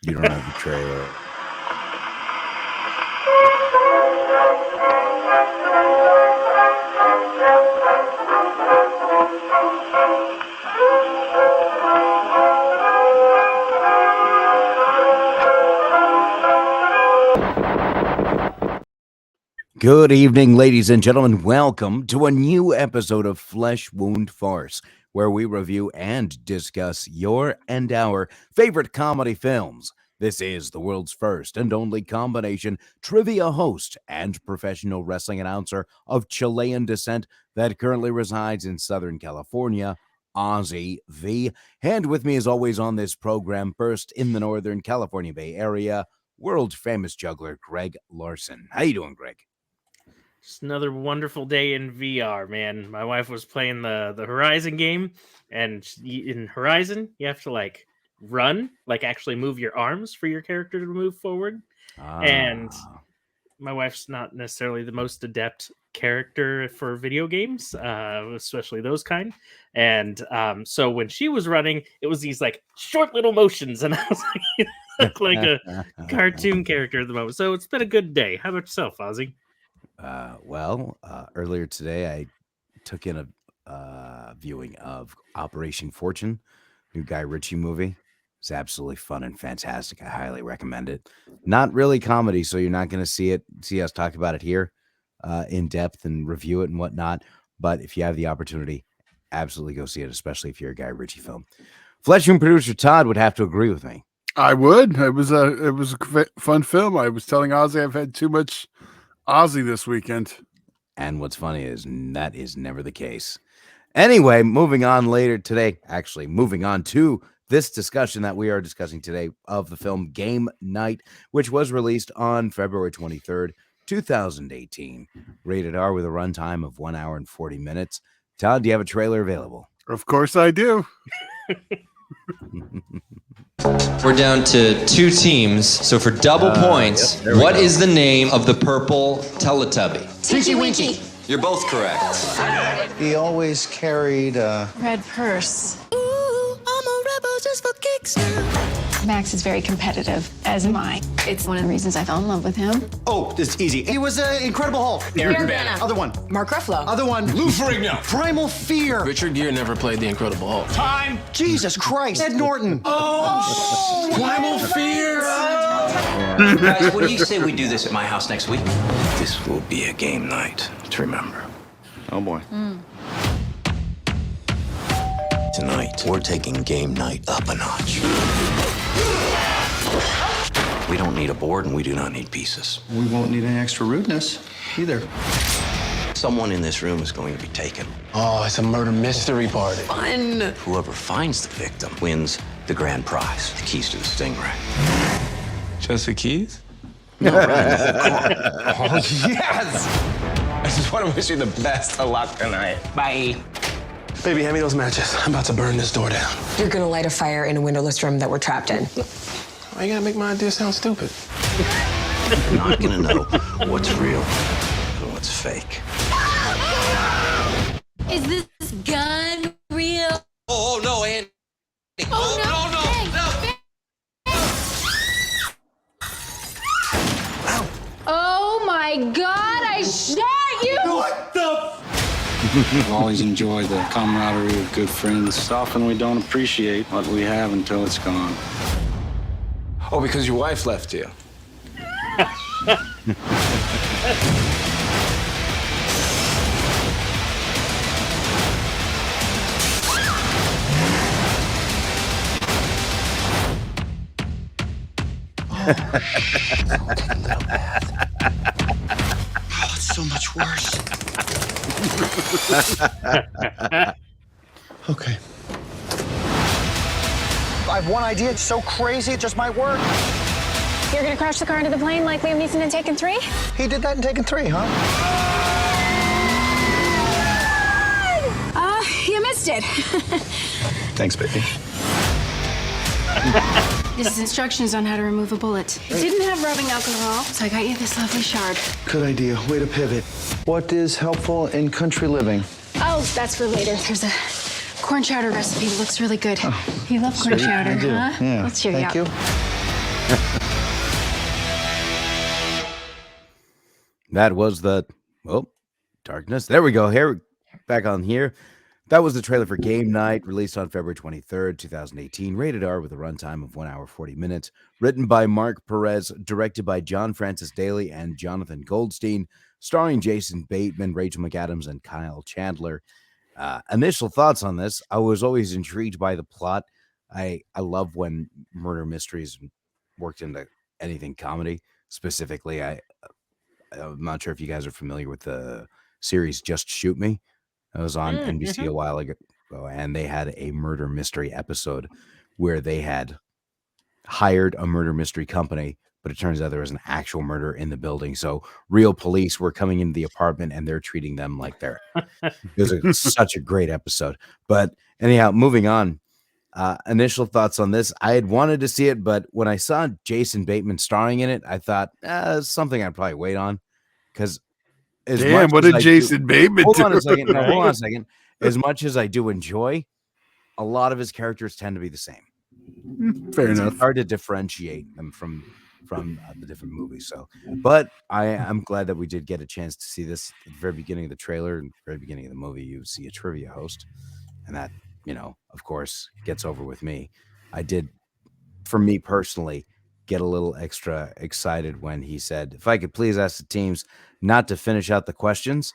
You don't have the trailer. Good evening, ladies and gentlemen. Welcome to a new episode of Flesh Wound Farce, where we review and discuss your and our favorite comedy films. This is the world's first and only combination trivia host and professional wrestling announcer of Chilean descent that currently resides in Southern California, Ozzy V. And with me, as always, on this program, first in the Northern California Bay Area, world-famous juggler Greg Larson. How you doing, Greg? Just another wonderful day in VR, man. My wife was playing the Horizon game, and in Horizon, you have to run, actually move your arms for your character to move forward. And my wife's not necessarily the most adept character for video games, especially those kind. And so when she was running, it was these short little motions, and I was like a cartoon character at the moment. So it's been a good day. How about yourself, Ozzy? Earlier today, I took in a viewing of Operation Fortune, new Guy Ritchie movie. It's absolutely fun and fantastic. I highly recommend it. Not really comedy, so you're not going to see us talk about it here in depth and review it and whatnot. But if you have the opportunity, absolutely go see it, especially if you're a Guy Ritchie film. Flesh Wound producer Todd would have to agree with me. I would. It was a fun film. I was telling Ozzy I've had too much Ozzy this weekend. And what's funny is that is never the case. Anyway, moving on to this discussion that we are discussing today of the film Game Night, which was released on February 23rd, 2018. Rated R with a runtime of 1 hour and 40 minutes. Todd, do you have a trailer available? Of course I do. We're down to 2 teams, so for double points, what is the name of the purple Teletubby? Tinky Winky. You're both correct. He always carried a Red purse. Ooh, I'm a rebel just for kicks now. Max is very competitive, as am I. It's one of the reasons I fell in love with him. Oh, this is easy. He was an Incredible Hulk. Aaron Banner. Other one. Mark Ruffalo. Other one. Lou Ferrigno. Primal Fear. Richard Gere never played the Incredible Hulk. Time. Jesus Christ. Ed Norton. Primal Fear. Guys, what do you say we do this at my house next week? This will be a game night to remember. Oh, boy. Tonight, we're taking game night up a notch. We don't need a board and we do not need pieces. We won't need any extra rudeness either. Someone in this room is going to be taken. Oh, it's a murder mystery party. Fun! Whoever finds the victim wins the grand prize, the keys to the Stingray. Just the keys? No, right. Oh, yes! I just want to wish you the best of luck tonight. Bye. Baby, hand me those matches. I'm about to burn this door down. You're gonna light a fire in a windowless room that we're trapped in. Why you gotta make my idea sound stupid? You're not gonna know what's real and what's fake. Is this gun real? Oh, no, Andy. Oh, no. Oh my God, I shot you! What the? I've always enjoyed the camaraderie of good friends. Often we don't appreciate what we have until it's gone. Oh, because your wife left you. Oh, it's so much worse. Okay. I have one idea. It's so crazy, it just might work. You're gonna crash the car into the plane like Liam Neeson in Taken 3? He did that in Taken 3, huh? You missed it. Thanks, baby. This is instructions on how to remove a bullet. It didn't have rubbing alcohol, so I got you this lovely shard. Good idea. Way to pivot. What is helpful in country living? Oh, that's for later. There's a corn chowder recipe that looks really good. You love corn chowder, I do. huh? Yeah. Let's cheer you Thank out. you. That was the darkness. There we go. Here, back on here. That was the trailer for Game Night, released on February 23rd, 2018. Rated R with a runtime of 1 hour 40 minutes. Written by Mark Perez, directed by John Francis Daly and Jonathan Goldstein, starring Jason Bateman, Rachel McAdams, and Kyle Chandler. Initial thoughts on this: I was always intrigued by the plot. I love when murder mysteries worked into anything comedy. Specifically, I'm not sure if you guys are familiar with the series Just Shoot Me. It was on NBC a while ago, and they had a murder mystery episode where they had hired a murder mystery company, but it turns out there was an actual murder in the building. So real police were coming into the apartment, and they're treating them like they're. It was such a great episode. But anyhow, moving on. Initial thoughts on this. I had wanted to see it, but when I saw Jason Bateman starring in it, I thought it's something I'd probably wait on, because damn, what did Jason Bateman do? Hold on a second. No, hold on a second. As much as I do enjoy, a lot of his characters tend to be the same. Fair enough. It's hard to differentiate them from the different movies. So, but I'm glad that we did get a chance to see this at the very beginning of the trailer and very beginning of the movie. You see a trivia host, and that, of course, gets over with me. I did, for me personally, get a little extra excited when he said, if I could please ask the teams not to finish out the questions,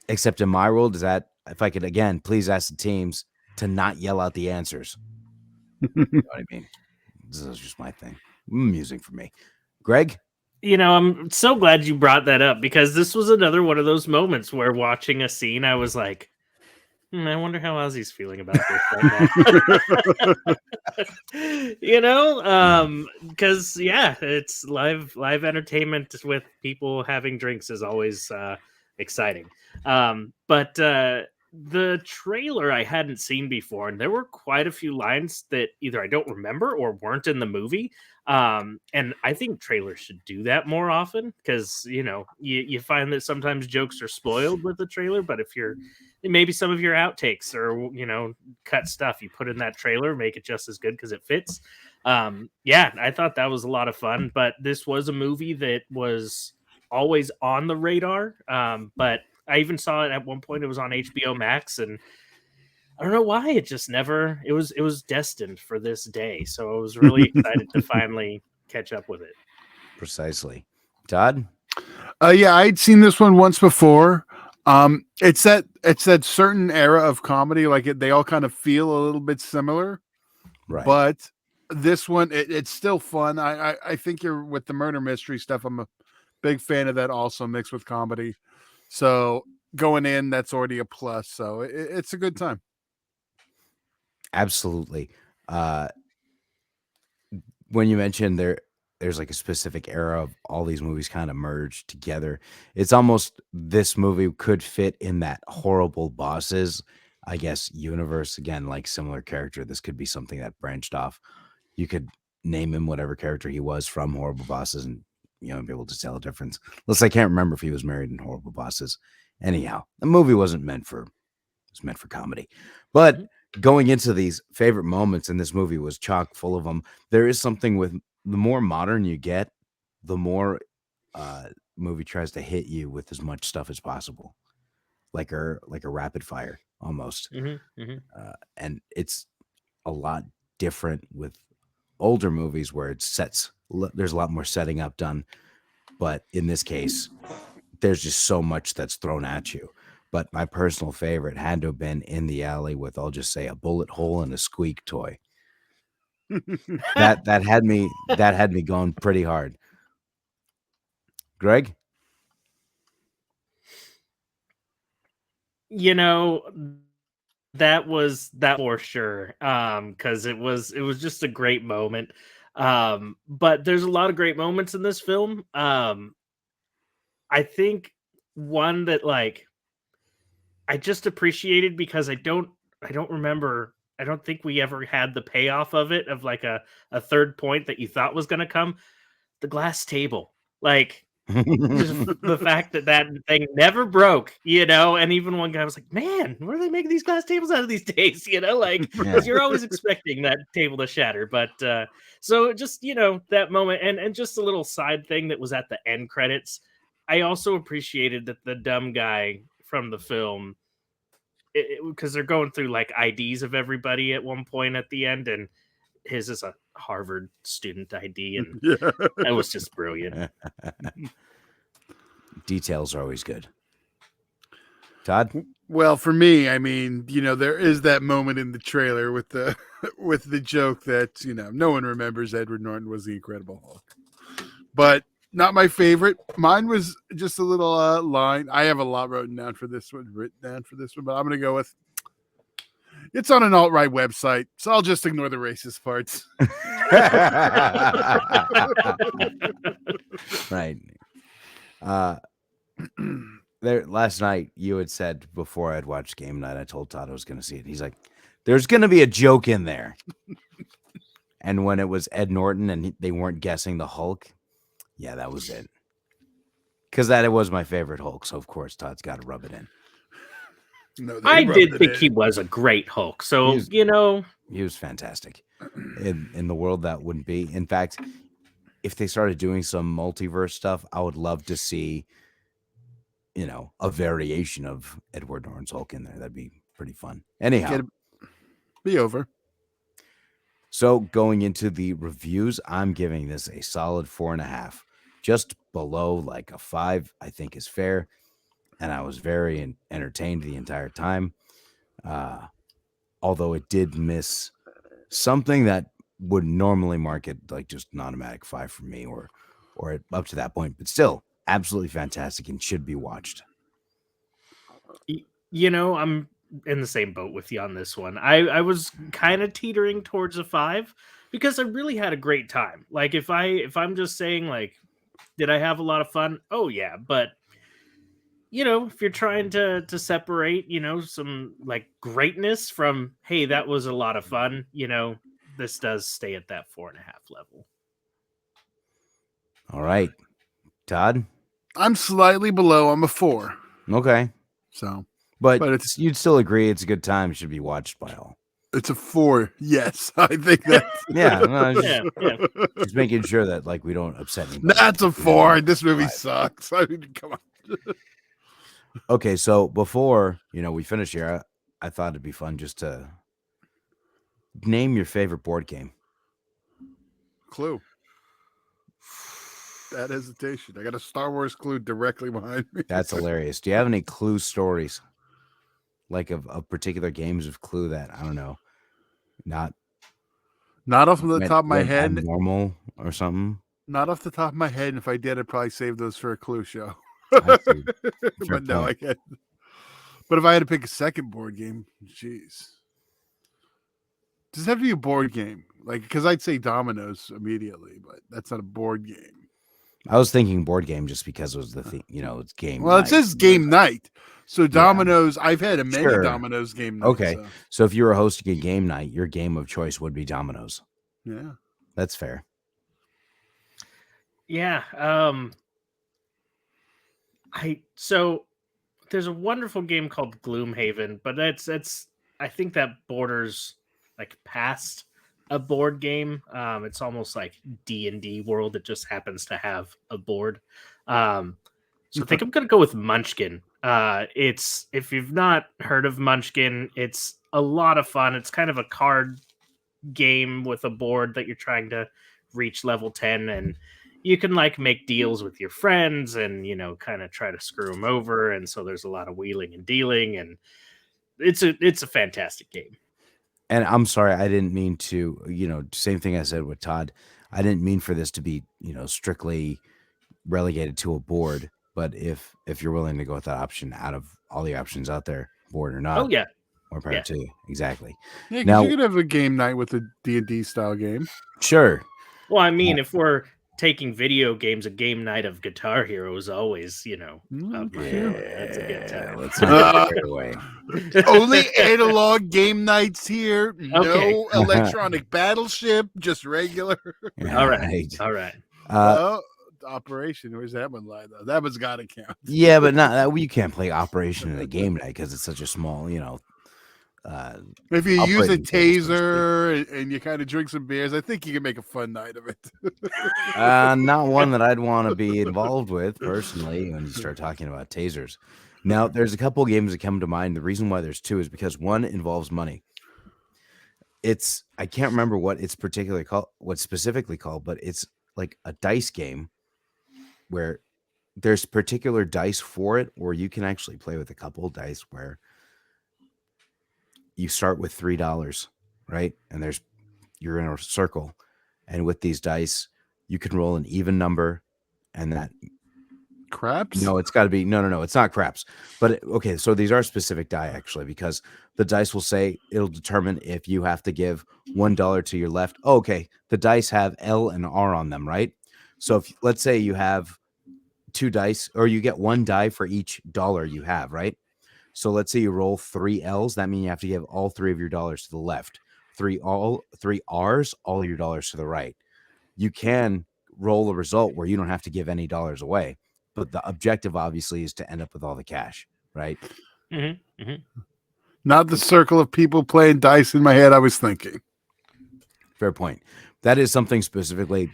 except in my rule, is that if I could, again, please ask the teams to not yell out the answers. You know what I mean? This is just my thing. Amusing for me. Greg? I'm so glad you brought that up, because this was another one of those moments where watching a scene, I was like, I wonder how Ozzy's feeling about this right now. Because it's live entertainment with people having drinks is always exciting. But the trailer I hadn't seen before, and there were quite a few lines that either I don't remember or weren't in the movie. And I think trailers should do that more often, because you find that sometimes jokes are spoiled with the trailer, but if you're maybe some of your outtakes or cut stuff you put in that trailer, make it just as good because it fits. I thought that was a lot of fun, but this was a movie that was always on the radar. But I even saw it at one point. It was on HBO Max, and I don't know why it just never. It was destined for this day, so I was really excited to finally catch up with it. Precisely, Todd. I'd seen this one once before. It's that certain era of comedy, like they all kind of feel a little bit similar, right? But this one, it's still fun. I think you're with the murder mystery stuff. I'm a big fan of that, also mixed with comedy. So going in, that's already a plus. So it's a good time. Absolutely. When you mentioned there's like a specific era of all these movies kind of merged together, it's almost this movie could fit in that Horrible Bosses, I guess, universe. Again, like similar character. This could be something that branched off. You could name him whatever character he was from Horrible Bosses and be able to tell a difference. Unless I can't remember if he was married in Horrible Bosses. Anyhow, the movie wasn't meant for comedy. But going into these favorite moments in this movie was chock full of them. There is something with the more modern you get, the more movie tries to hit you with as much stuff as possible, like a rapid fire almost. And it's a lot different with older movies where there's a lot more setting up done, but in this case there's just so much that's thrown at you. But my personal favorite had to have been In the Alley with, I'll just say, a bullet hole and a squeak toy. that had me going pretty hard. Greg? That was that for sure. Because it was just a great moment. But there's a lot of great moments in this film. I think one that I just appreciated, because I don't remember. I don't think we ever had the payoff of it, of like a third point that you thought was going to come. The glass table. Just the fact that thing never broke, and even one guy was like, man, what are they making these glass tables out of these days? Because you're always expecting that table to shatter. But so just, that moment and just a little side thing that was at the end credits. I also appreciated that the dumb guy from the film, because they're going through like IDs of everybody at one point at the end, and his is a Harvard student ID, and that was just brilliant. Details are always good. Todd? Well, for me, I mean, there is that moment in the trailer with the with the joke that, no one remembers Edward Norton was the Incredible Hulk. But not my favorite. Mine was just a little line. I have a lot written down for this one, but I'm going to go with, it's on an alt-right website, so I'll just ignore the racist parts. Right. There last night, you had said before I'd watched game night, I told Todd I was going to see it. He's like, there's going to be a joke in there. And when it was Ed Norton and they weren't guessing the Hulk, yeah, that was it. Because that was my favorite Hulk, so of course Todd's got to rub it in. No, I did think he was a great Hulk, so he was fantastic. In the world that wouldn't be. In fact, if they started doing some multiverse stuff, I would love to see, a variation of Edward Norton's Hulk in there. That'd be pretty fun. Anyhow, be over. So going into the reviews, I'm giving this a solid 4.5, just below like a 5. I think is fair, and I was very entertained the entire time. Although it did miss something that would normally mark it like just an automatic 5 for me, or up to that point, but still absolutely fantastic and should be watched. I'm in the same boat with you on this one. I was kind of teetering towards a 5 because I really had a great time. Like if I'm just saying like, did I have a lot of fun? Oh yeah, but if you're trying to separate, some like greatness from, hey, that was a lot of fun, this does stay at that 4.5 level. All right, Todd. I'm slightly below. I'm a 4. Okay. So, but you'd still agree it's a good time. Should be watched by all. It's a 4. Yes, I think that. Just making sure that like we don't upset anybody. That's a 4. This movie sucks. I mean, come on. Okay, so before we finish here, I thought it'd be fun just to name your favorite board game. Clue. That hesitation. I got a Star Wars Clue directly behind me. That's hilarious. Do you have any Clue stories? Like of particular games of Clue that, I don't know, not off the top of my head. Normal or something? Not off the top of my head. And if I did, I'd probably save those for a Clue show. But no, I can't. But if I had to pick a second board game, jeez. Does it have to be a board game? Like, because I'd say Dominoes immediately, but that's not a board game. I was thinking board game just because it was the thing, it's game. Well, it says game night. So Dominoes, I've had many Dominoes game nights. Okay. So if you were hosting a game night, your game of choice would be Dominoes. Yeah. That's fair. Yeah. So there's a wonderful game called Gloomhaven, but that's I think that borders like past a board game. It's almost like D&D world. It just happens to have a board. So I think I'm gonna go with Munchkin. It's, if you've not heard of Munchkin, it's a lot of fun. It's kind of a card game with a board that you're trying to reach level 10, and you can like make deals with your friends and kind of try to screw them over, and so there's a lot of wheeling and dealing, and it's a fantastic game. And I'm sorry, I didn't mean to, same thing I said with Todd. I didn't mean for this to be, strictly relegated to a board. But if you're willing to go with that option out of all the options out there, board or not, oh yeah, more power to you. Exactly. Yeah, now you could have a game night with a D&D style game. Sure. Well, I mean, if we're taking video games, a game night of Guitar Hero is always, that's a good time. Let's not get away. Only analog game nights here. No electronic battleship, just regular. All right. Operation. Where's that one lie though? That one's got to count. Yeah, but not you can't play Operation in a game night because it's such a small, if you use a operating table, so to taser and you kind of drink some beers, I think you can make a fun night of it. not one that I'd want to be involved with personally when you start talking about tasers. Now, there's a couple of games that come to mind. The reason why there's two is because one involves money. I can't remember what it's particularly called, what's specifically called, but it's like a dice game where there's particular dice for it, or you can actually play with a couple of dice where you start with $3, right? And you're in a circle, and with these dice, you can roll an even number, and that craps. No, it's got to be no. It's not craps, but okay. So these are specific die actually, because the dice will say it'll determine if you have to give $1 to your left. Oh, okay, the dice have L and R on them, right? So if let's say you have two dice, or you get one die for each dollar you have, right? So let's say you roll 3 L's. That means you have to give all 3 of your dollars to the left. 3 R's, all your dollars to the right. You can roll a result where you don't have to give any dollars away, but the objective obviously is to end up with all the cash, right? Mm-hmm. Mm-hmm. Not the circle of people playing dice in my head I was thinking. Fair point. That is something specifically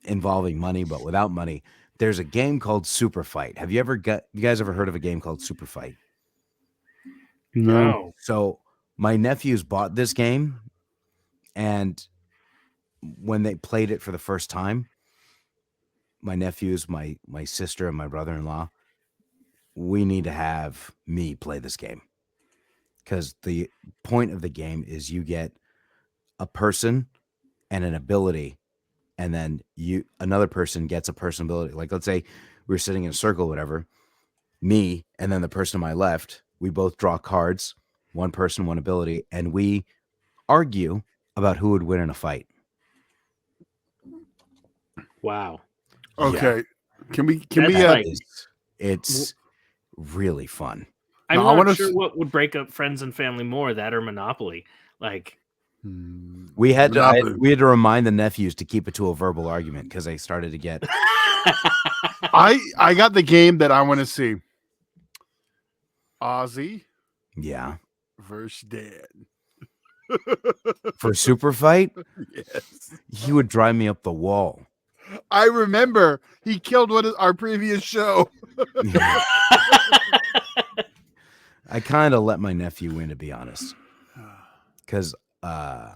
involving money, but without money. There's a game called Super Fight. Have you guys ever heard of a game called Super Fight? No. So my nephews bought this game, and when they played it for the first time, my nephews, my sister, and my brother-in-law, we need to have me play this game, because the point of the game is you get a person and an ability, and then another person gets a person ability. Like, let's say we're sitting in a circle, whatever, me and then the person to my left, we both draw cards, one person, one ability, and we argue about who would win in a fight. Wow. Okay. Yeah. Can we it's really fun. I'm not sure what would break up friends and family more, that or Monopoly. Like, we had to remind the nephews to keep it to a verbal argument because they started to get. I got the game that I want to see. Ozzy, yeah, versus Dan. For Super Fight. Yes, he would drive me up the wall. I remember he killed our previous show. I kind of let my nephew win, to be honest, because I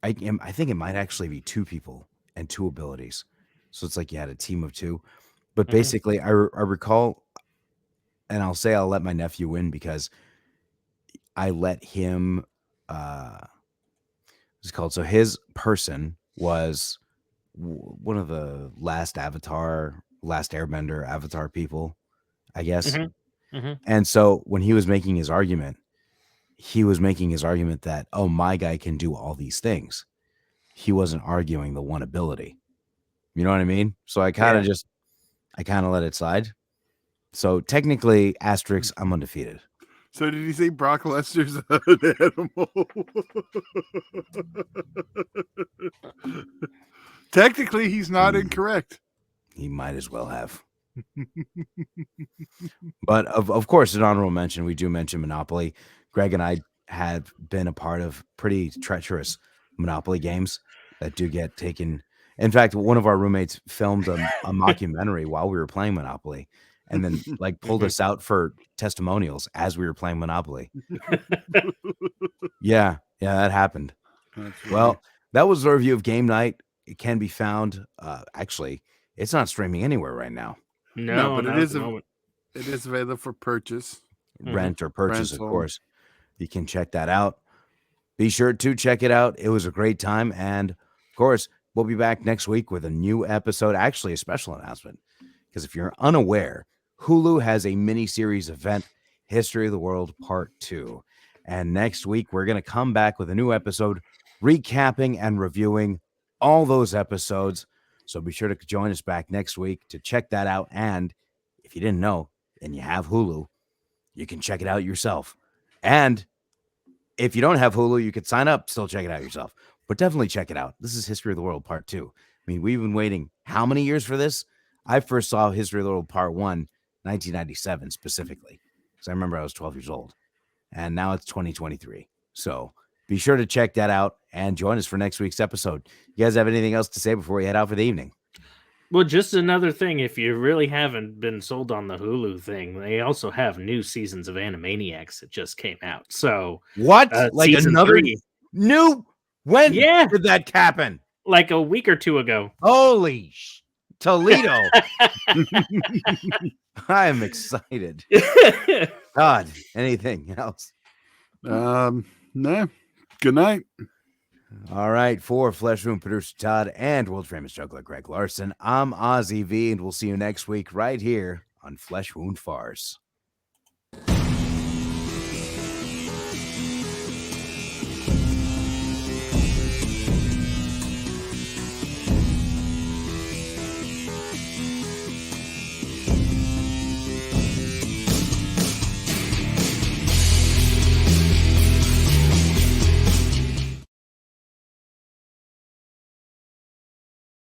think it might actually be 2 people and 2 abilities, so it's like you had a team of 2. But basically, I recall, and I'll say I'll let my nephew win because I let him. It's called. So his person was one of the last Airbender Avatar people, I guess. Mm-hmm. Mm-hmm. And so when he was making his argument that, oh, my guy can do all these things. He wasn't arguing the one ability. You know what I mean? So I kind of let it slide. So technically, asterisk, I'm undefeated. So did he say Brock Lesnar's an animal? Technically, he's not incorrect. He might as well have. But of course, an honorable mention, we do mention Monopoly. Greg and I have been a part of pretty treacherous Monopoly games that do get taken. In fact, one of our roommates filmed a mockumentary while we were playing Monopoly, and then like pulled us out for testimonials as we were playing Monopoly. Yeah, that happened. Well, that was a review of Game Night. It can be found. Actually, it's not streaming anywhere right now. No, but it is available for purchase, rent or purchase. Rental. Of course, you can check that out. Be sure to check it out. It was a great time, and of course, we'll be back next week with a new episode. Actually, a special announcement, because if you're unaware, Hulu has a mini-series event, History of the World Part 2. And next week, we're going to come back with a new episode, recapping and reviewing all those episodes. So be sure to join us back next week to check that out. And if you didn't know, and you have Hulu, you can check it out yourself. And if you don't have Hulu, you could sign up, still check it out yourself. But definitely check it out. This is History of the World Part 2. mean, we've been waiting how many years for this? I first saw History of the World Part 1, 1997 specifically, because I remember I was 12 years old. And now it's 2023. So be sure to check that out and join us for next week's episode. You guys have anything else to say before we head out for the evening? Well, just another thing, if you really haven't been sold on the Hulu thing, they also have new seasons of Animaniacs that just came out. So what? Like another 3. New? When did that happen? Like a week or 2 ago. Holy Toledo. I am excited. God, anything else? No. Good night. All right, for Flesh Wound producer Todd and world famous juggler Greg Larson, I'm Ozzy V, and we'll see you next week right here on Flesh Wound Farce.